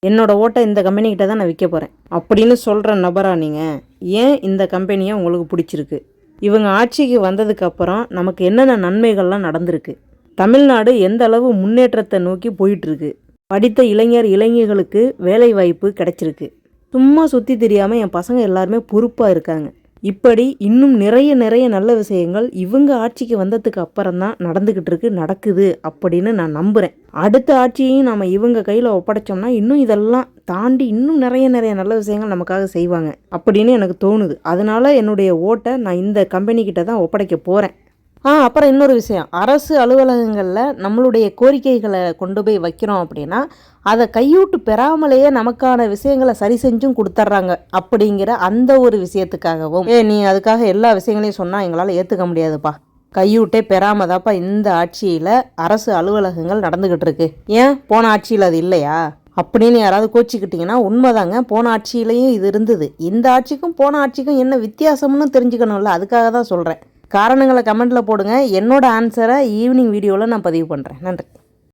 என்னோட ஓட்டை இந்த கம்பெனிக்கிட்ட தான் நான் விற்க போகிறேன் அப்படின்னு சொல்கிற நபரா நீங்கள்? ஏன் இந்த கம்பெனியை உங்களுக்கு பிடிச்சிருக்கு? இவங்க ஆட்சிக்கு வந்ததுக்கப்புறம் நமக்கு என்னென்ன நன்மைகள்லாம் நடந்திருக்கு? தமிழ்நாடு எந்த அளவு முன்னேற்றத்தை நோக்கி போயிட்டுருக்கு? படித்த இளைஞர்களுக்கு வேலை வாய்ப்பு கிடைச்சிருக்கு. சும்மா சுற்றி தெரியாமல் என் பசங்க எல்லாருமே பொறுப்பாக இருக்காங்க. இப்படி இன்னும் நிறைய நல்ல விஷயங்கள் இவங்க ஆட்சிக்கு வந்ததுக்கு அப்புறம் தான் நடக்குது அப்படின்னு நான் நம்புகிறேன். அடுத்த ஆட்சியையும் நாம் இவங்க கையில் ஒப்படைச்சோம்னா இன்னும் இதெல்லாம் தாண்டி இன்னும் நிறைய நல்ல விஷயங்கள் நமக்காக செய்வாங்க அப்படின்னு எனக்கு தோணுது. அதனால என்னுடைய ஓட்டை நான் இந்த கம்பெனிக்கிட்ட தான் ஒப்படைக்க போகிறேன். அப்புறம் இன்னொரு விஷயம், அரசு அலுவலகங்களில் நம்மளுடைய கோரிக்கைகளை கொண்டு போய் வைக்கிறோம் அப்படின்னா அதை கையூட்டு பெறாமலேயே நமக்கான விஷயங்களை சரி செஞ்சும் கொடுத்துட்றாங்க அப்படிங்கிற அந்த ஒரு விஷயத்துக்காகவும், நீ அதுக்காக எல்லா விஷயங்களையும் சொன்னால் எங்களால் ஏற்றுக்க முடியாதுப்பா, கையூட்டே பெறாம தாப்பா இந்த ஆட்சியில் அரசு அலுவலகங்கள் நடந்துக்கிட்டு இருக்கு, ஏன் போன ஆட்சியில் அது இல்லையா அப்படின்னு யாராவது கோச்சிக்கிட்டிங்கன்னா உண்மைதாங்க. போன ஆட்சியிலையும் இது இருந்தது. இந்த ஆட்சிக்கும் போன ஆட்சிக்கும் என்ன வித்தியாசம்னு தெரிஞ்சுக்கணும்ல, அதுக்காக தான் சொல்கிறேன். காரணங்களை கமெண்ட்டில் போடுங்க. என்னோட ஆன்சரை ஈவினிங் வீடியோவில் நான் பதிவு பண்ணுறேன். நன்றி.